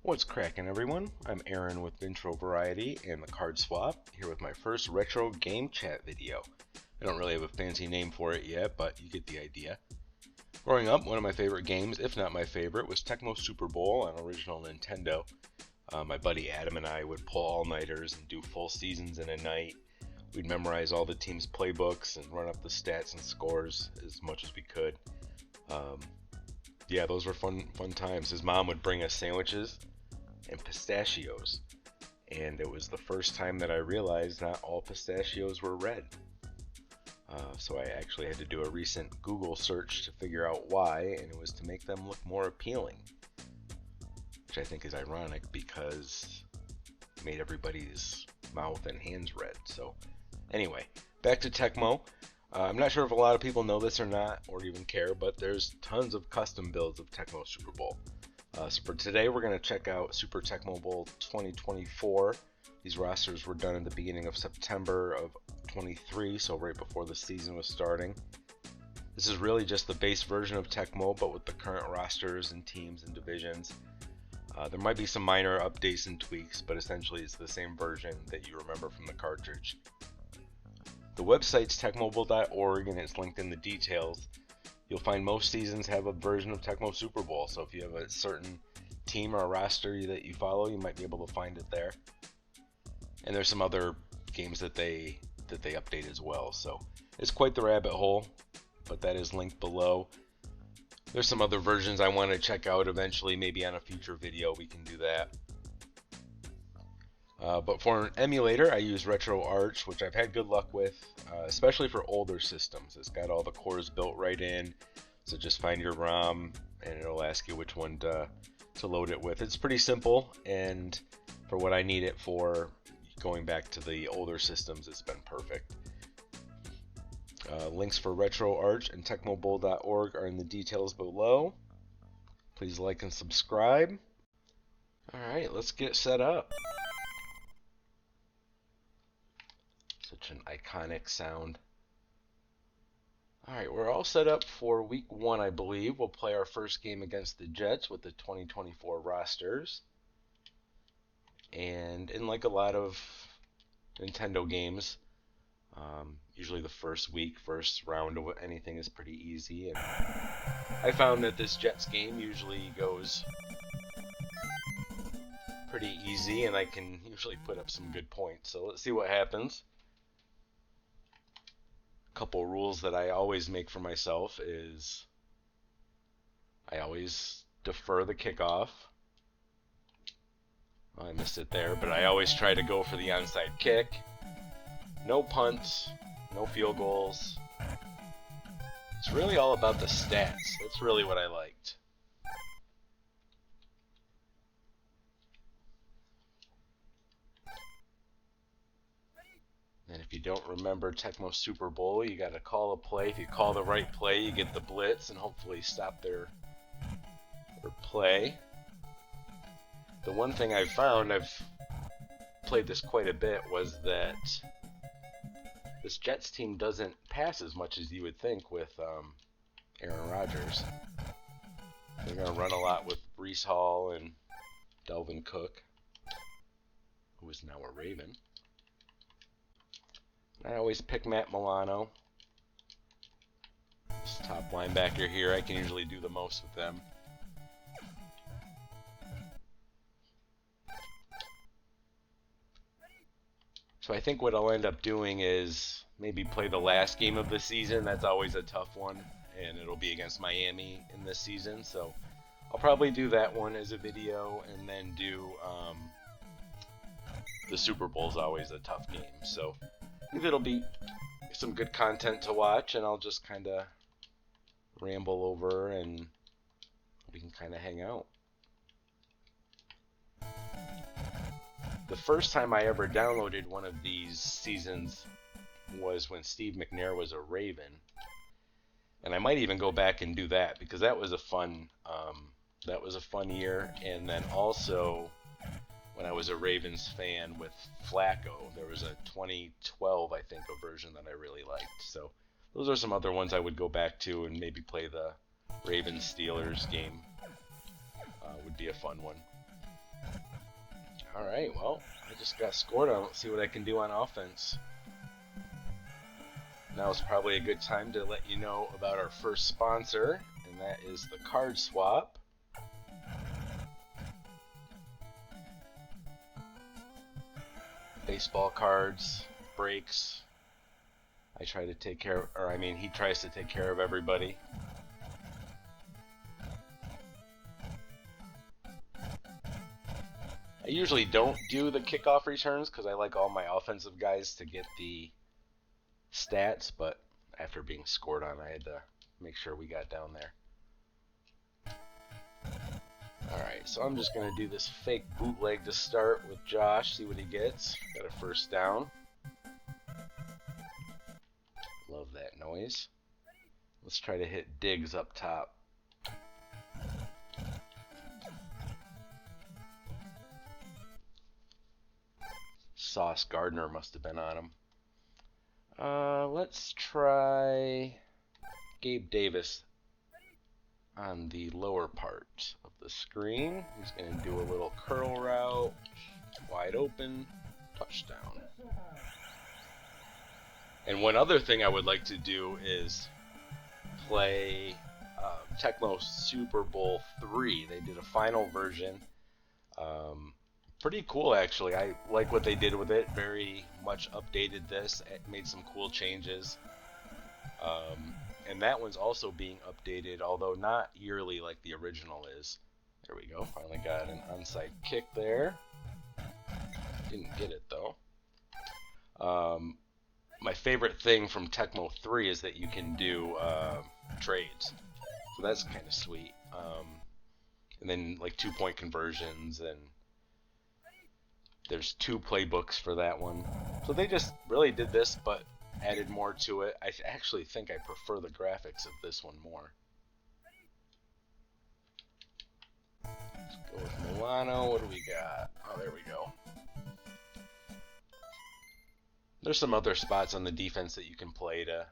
What's cracking, everyone? I'm Aaron with Intro Variety and the Card Swap, here with my first retro game chat video. I don't really have a fancy name for it yet, but you get the idea. Growing up, one of my favorite games, if not my favorite, was Tecmo Super Bowl on original Nintendo. My buddy Adam and I would pull all-nighters and do full seasons in a night. We'd memorize all the teams' playbooks and run up the stats and scores as much as we could. Yeah, those were fun times. His mom would bring us sandwiches and pistachios, and it was the first time that I realized not all pistachios were red. So I actually had to do a recent Google search to figure out why, and it was to make them look more appealing, which I think is ironic because it made everybody's mouth and hands red. So anyway, back to Tecmo. I'm not sure if a lot of people know this or not, or even care, but there's tons of custom builds of Tecmo Super Bowl. So for today, we're going to check out Super Tecmo Bowl 2024. These rosters were done at the beginning of September of 23, so right before the season was starting. This is really just the base version of Tecmo, but with the current rosters and teams and divisions. There might be some minor updates and tweaks, but essentially it's the same version that you remember from the cartridge. The website's tecmobile.org, and it's linked in the details. You'll find most seasons have a version of Tecmo Super Bowl, so if you have a certain team or a roster that you follow, you might be able to find it there. And there's some other games that they update as well, so it's quite the rabbit hole, but that is linked below. There's some other versions I want to check out eventually, maybe on a future video we can do that. But for an emulator, I use RetroArch, which I've had good luck with, especially for older systems. It's got all the cores built right in, so just find your ROM and it'll ask you which one to load it with. It's pretty simple, and for what I need it for, going back to the older systems, it's been perfect. Links for RetroArch and tecmobile.org are in the details below. Please like and subscribe. Alright, let's get set up. Such an iconic sound. Alright, we're all set up for week 1, I believe. We'll play our first game against the Jets with the 2024 rosters. And in like a lot of Nintendo games, usually the first round of anything is pretty easy. And I found that this Jets game usually goes pretty easy, and I can usually put up some good points. So let's see what happens. Couple rules that I always make for myself is I always defer the kickoff. Well, I missed it there, but I always try to go for the onside kick. No punts, no field goals. It's really all about the stats. That's really what I liked. And if you don't remember Tecmo Super Bowl, you got to call a play. If you call the right play, you get the blitz and hopefully stop their play. The one thing I found, I've played this quite a bit, was that this Jets team doesn't pass as much as you would think with Aaron Rodgers. They're going to run a lot with Breece Hall and Dalvin Cook, who is now a Raven. I always pick Matt Milano. This top linebacker here, I can usually do the most with them. So I think what I'll end up doing is maybe play the last game of the season. That's always a tough one, and it'll be against Miami in this season. So I'll probably do that one as a video, and then do the Super Bowl's always a tough game. So I think it'll be some good content to watch, and I'll just kind of ramble over and we can kind of hang out. The first time I ever downloaded one of these seasons was when Steve McNair was a Raven, and I might even go back and do that because that was a fun year. And then also, when I was a Ravens fan with Flacco, there was a 2012, I think, a version that I really liked. So those are some other ones I would go back to and maybe play the Ravens-Steelers game. Would be a fun one. Alright, well, I just got scored on. Let's see what I can do on offense. Now is probably a good time to let you know about our first sponsor, and that is the Card Swap. Baseball cards, breaks. I try to take care, he tries to take care of everybody. I usually don't do the kickoff returns because I like all my offensive guys to get the stats, but after being scored on, I had to make sure we got down there. Alright, so I'm just going to do this fake bootleg to start with Josh, see what he gets. Got a first down. Love that noise. Let's try to hit Diggs up top. Sauce Gardner must have been on him. Let's try Gabe Davis on the lower part of the screen. He's going to do a little curl route, wide open, touchdown. And one other thing I would like to do is play Tecmo Super Bowl 3. They did a final version. Pretty cool, actually. I like what they did with it. Very much updated this. It made some cool changes. And that one's also being updated, although not yearly like the original is. There we go. Finally got an onside kick there. Didn't get it, though. My favorite thing from Tecmo 3 is that you can do trades. So that's kind of sweet. And then like 2-point conversions, and there's 2 playbooks for that one. So they just really did this, but added more to it. I actually think I prefer the graphics of this one more. Let's go with Milano. What do we got? Oh, there we go. There's some other spots on the defense that you can play to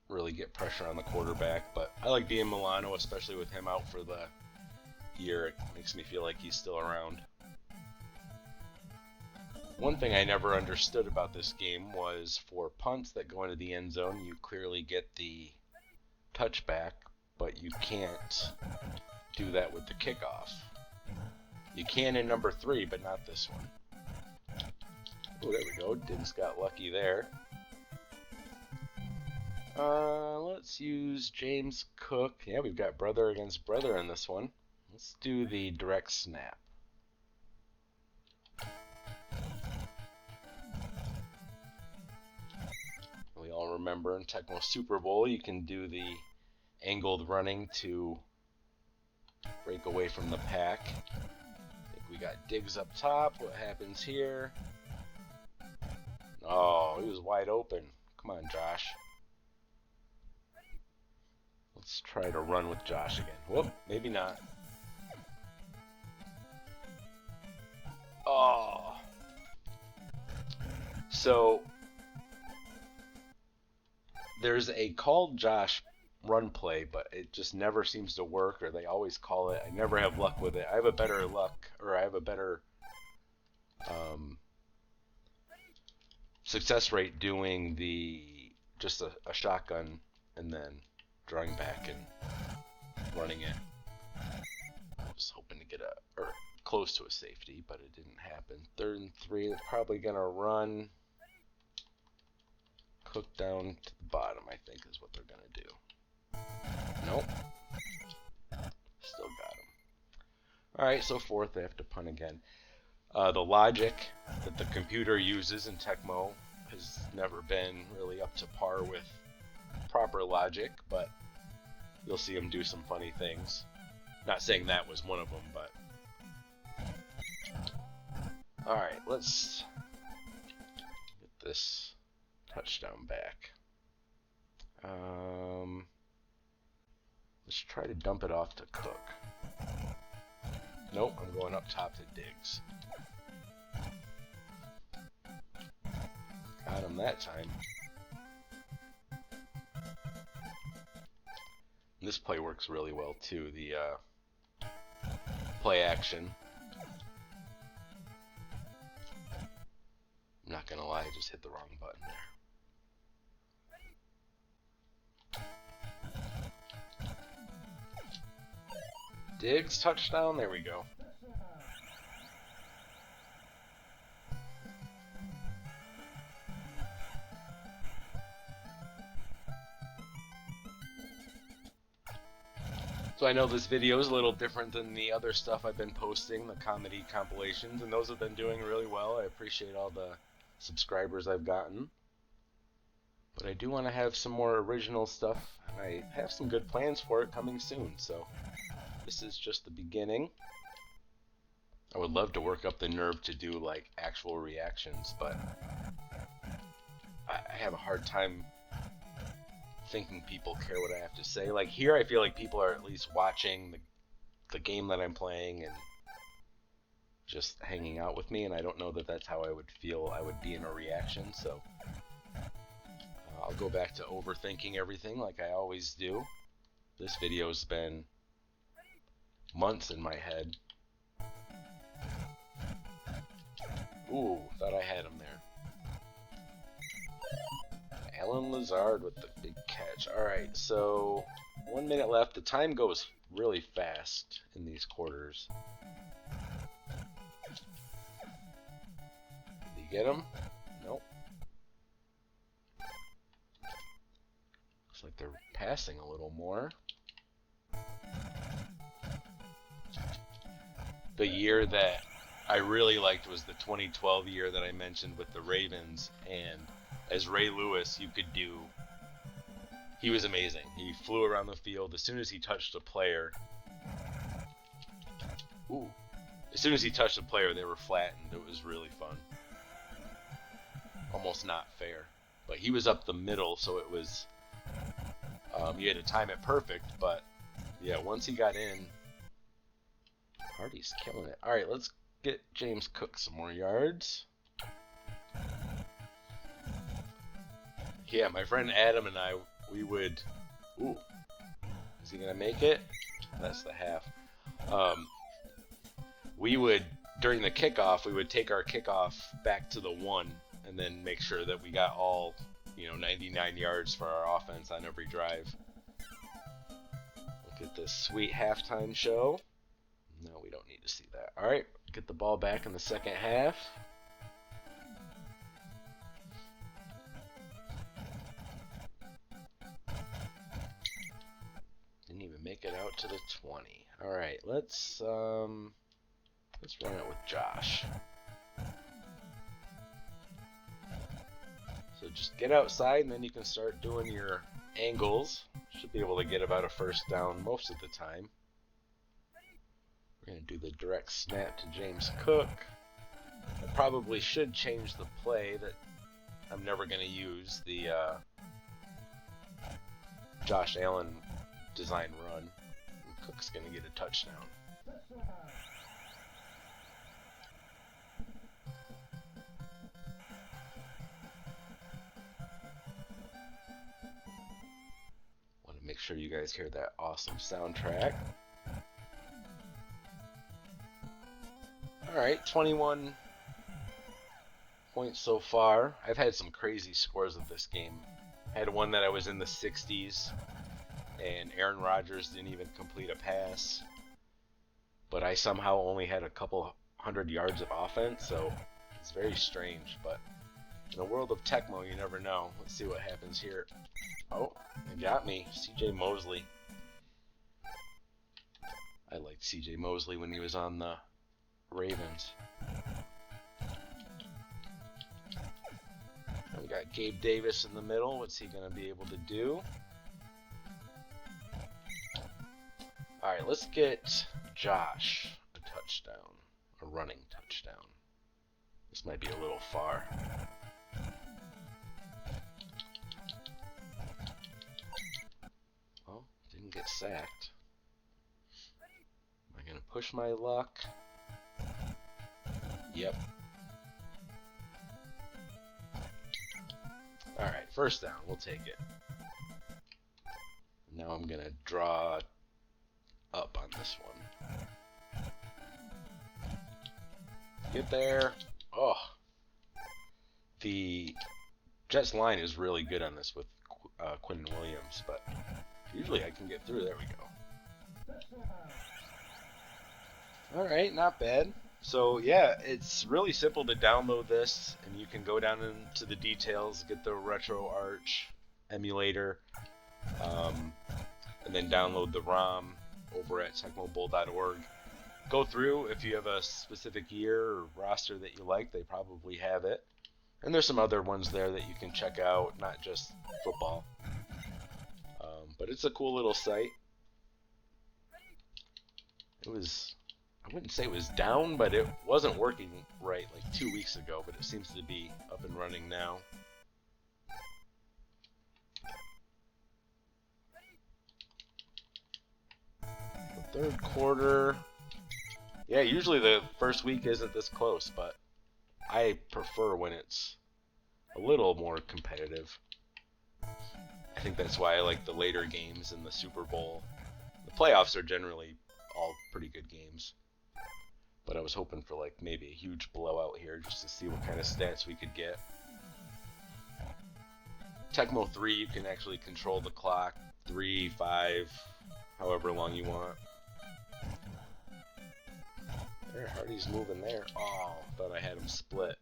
really get pressure on the quarterback, but I like being Milano, especially with him out for the year. It makes me feel like he's still around. One thing I never understood about this game was for punts that go into the end zone, you clearly get the touchback, but you can't do that with the kickoff. You can in number 3, but not this one. Oh, there we go. Diggs got lucky there. Let's use James Cook. Yeah, we've got brother against brother in this one. Let's do the direct snap. We all remember in Tecmo Super Bowl, you can do the angled running to break away from the pack. I think we got Diggs up top. What happens here? Oh, he was wide open. Come on, Josh. Let's try to run with Josh again. Whoop, maybe not. Oh. So, there's a call Josh run play, but it just never seems to work, or they always call it. I never have luck with it. I have a better success rate doing just a shotgun and then drawing back and running it. I was hoping to get close to a safety, but it didn't happen. 3rd and 3, they're probably gonna run Cook down to the bottom, I think is what they're gonna do. Nope. Still got him. Alright, so 4th, they have to punt again. The logic that the computer uses in Tecmo has never been really up to par with proper logic, but you'll see them do some funny things. Not saying that was one of them, but... Alright, let's get this touchdown back. Let's try to dump it off to Cook. Nope, I'm going up top to Diggs. Got him that time. This play works really well too. The play action. just hit the wrong button there. Diggs, touchdown, there we go. So I know this video is a little different than the other stuff I've been posting, the comedy compilations, and those have been doing really well. I appreciate all the subscribers I've gotten. But I do want to have some more original stuff, and I have some good plans for it coming soon, so this is just the beginning. I would love to work up the nerve to do like actual reactions, but I have a hard time thinking people care what I have to say. Like here, I feel like people are at least watching the game that I'm playing and just hanging out with me, and I don't know that that's how I would feel I would be in a reaction, so I'll go back to overthinking everything like I always do. This video's been months in my head. Ooh, thought I had him there. Alan Lazard with the big catch. Alright, so 1 minute left. The time goes really fast in these quarters. Did you get him? Nope. Looks like they're passing a little more. The year that I really liked was the 2012 year that I mentioned with the Ravens, and as Ray Lewis, you could do... He was amazing. He flew around the field as soon as he touched a player. Ooh. As soon as he touched a player, they were flattened. It was really fun. Almost not fair. But he was up the middle, so it was... you had to time it perfect, but yeah, once he got in... Hardy's killing it. Alright, let's get James Cook some more yards. Yeah, my friend Adam and I, we would... Ooh. Is he going to make it? That's the half. We would, during the kickoff, we would take our kickoff back to the 1 and then make sure that we got all, 99 yards for our offense on every drive. Look at this sweet halftime show. No, we don't need to see that. Alright, get the ball back in the second half. Didn't even make it out to the 20. Alright, let's run it with Josh. So just get outside and then you can start doing your angles. Should be able to get about a first down most of the time. We're going to do the direct snap to James Cook. I probably should change the play that I'm never going to use, the Josh Allen design run. And Cook's going to get a touchdown. Want to make sure you guys hear that awesome soundtrack. Alright, 21 points so far. I've had some crazy scores of this game. I had one that I was in the 60s, and Aaron Rodgers didn't even complete a pass. But I somehow only had a couple hundred yards of offense, so it's very strange. But in the world of Tecmo, you never know. Let's see what happens here. Oh, it got me. CJ Mosley. I liked CJ Mosley when he was on the Ravens. We got Gabe Davis in the middle. What's he going to be able to do? Alright, let's get Josh a touchdown. A running touchdown. This might be a little far. Well, didn't get sacked. Am I going to push my luck? Yep. Alright, first down. We'll take it. Now I'm going to draw up on this one. Get there. Oh. The Jets line is really good on this with Quinn Williams, but usually I can get through. There we go. Alright, not bad. So yeah, it's really simple to download this, and you can go down into the details, get the RetroArch emulator, um, and then download the ROM over at tecmobowl.org. Go through, if you have a specific year or roster that you like, they probably have it. And there's some other ones there that you can check out, not just football. But it's a cool little site. It was, I wouldn't say it was down, but it wasn't working right like 2 weeks ago, but it seems to be up and running now. The third quarter, yeah, usually the first week isn't this close, but I prefer when it's a little more competitive. I think that's why I like the later games in the Super Bowl. The playoffs are generally all pretty good games. But I was hoping for like maybe a huge blowout here just to see what kind of stats we could get. Tecmo 3, you can actually control the clock. 3, 5, however long you want. There, Hardy's moving there. Oh, thought I had him split.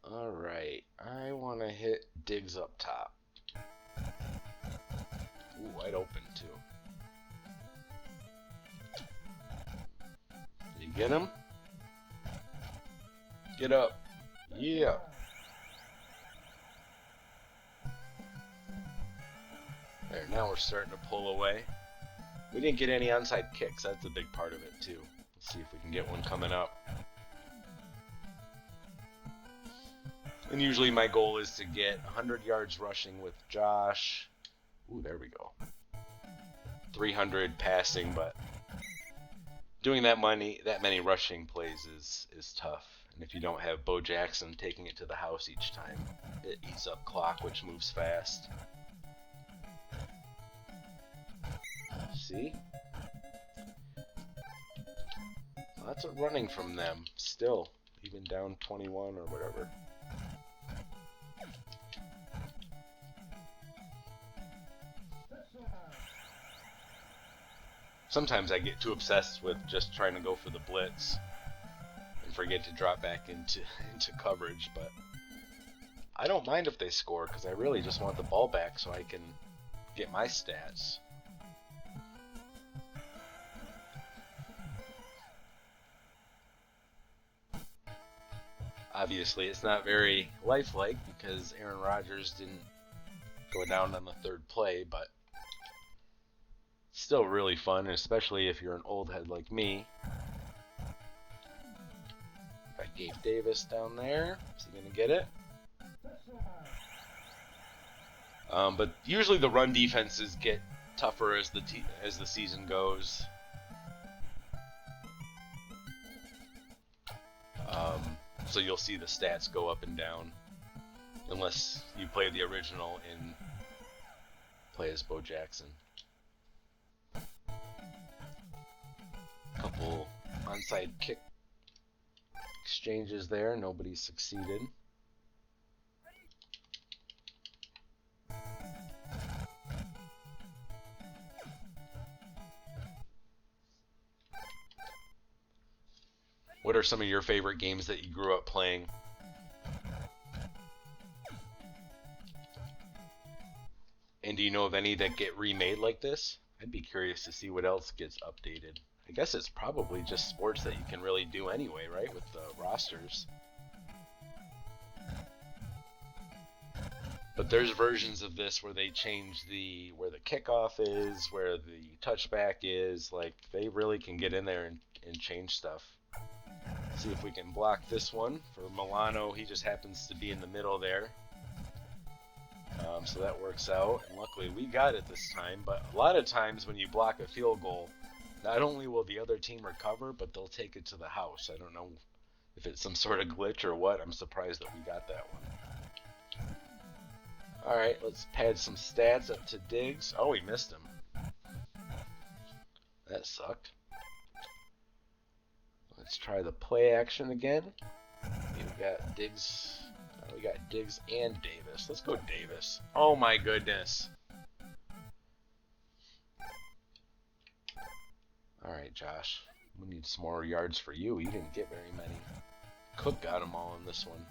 Alright, I want to hit Diggs up top. Ooh, wide open too. Did you get him? Get up. Yeah. There, now we're starting to pull away. We didn't get any onside kicks. That's a big part of it too. Let's see if we can get one coming up. And usually my goal is to get 100 yards rushing with Josh. Ooh, there we go. 300 passing, but doing that many rushing plays is tough. And if you don't have Bo Jackson taking it to the house each time, it eats up clock, which moves fast. See? Lots of running from them still, even down 21 or whatever. Sometimes I get too obsessed with just trying to go for the blitz and forget to drop back into coverage, but I don't mind if they score because I really just want the ball back so I can get my stats. Obviously, it's not very lifelike because Aaron Rodgers didn't go down on the third play, but still really fun, especially if you're an old head like me. Got Gabe Davis down there. Is he going to get it? But usually the run defenses get tougher as the season goes. So you'll see the stats go up and down unless you play the original and play as Bo Jackson. Couple onside kick exchanges there. Nobody succeeded. What are some of your favorite games that you grew up playing? And do you know of any that get remade like this? I'd be curious to see what else gets updated. I guess it's probably just sports that you can really do anyway, right? With the rosters. But there's versions of this where they change where the kickoff is, where the touchback is. Like, they really can get in there and change stuff. See if we can block this one for Milano. He just happens to be in the middle there. So that works out. And luckily we got it this time. But a lot of times when you block a field goal, not only will the other team recover, but they'll take it to the house. I don't know if it's some sort of glitch or what. I'm surprised that we got that one. Alright, let's pad some stats up to Diggs. Oh, we missed him. That sucked. Let's try the play action again. We got Diggs. We got Diggs and Davis. Let's go Davis. Oh my goodness. All right, Josh. We need some more yards for you. You didn't get very many. Cook got them all in this one.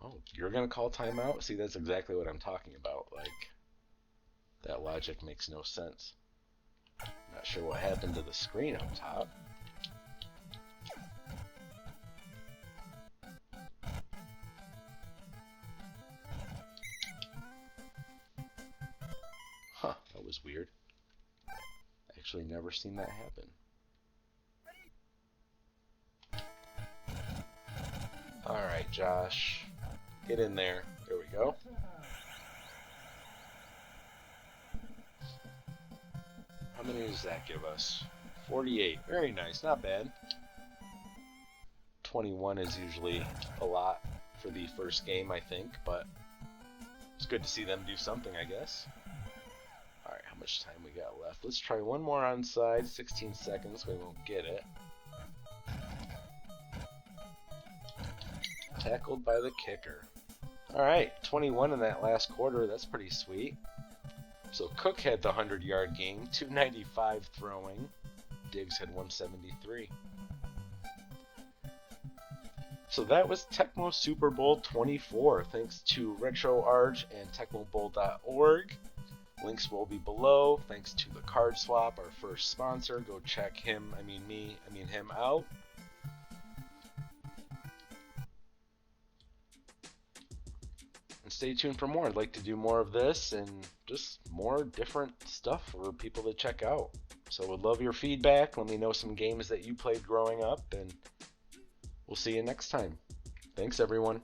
Oh, you're going to call timeout? See, that's exactly what I'm talking about. Like, that logic makes no sense. Not sure what happened to the screen up top. Huh, that was weird. Actually never seen that happen. Alright, Josh. Get in there. There we go. How many does that give us? 48. Very nice. Not bad. 21 is usually a lot for the first game, I think, but it's good to see them do something, I guess. Alright, how much time we got left? Let's try one more onside. 16 seconds. We won't get it. Tackled by the kicker. Alright, 21 in that last quarter. That's pretty sweet. So Cook had the 100-yard game, 295 throwing. Diggs had 173. So that was Tecmo Super Bowl 24. Thanks to RetroArch and TecmoBowl.org. Links will be below. Thanks to the Card Swap, our first sponsor. Go check him, him out. Stay tuned for more. I'd like to do more of this and just more different stuff for people to check out. So would love your feedback. Let me know some games that you played growing up, and we'll see you next time. Thanks, everyone.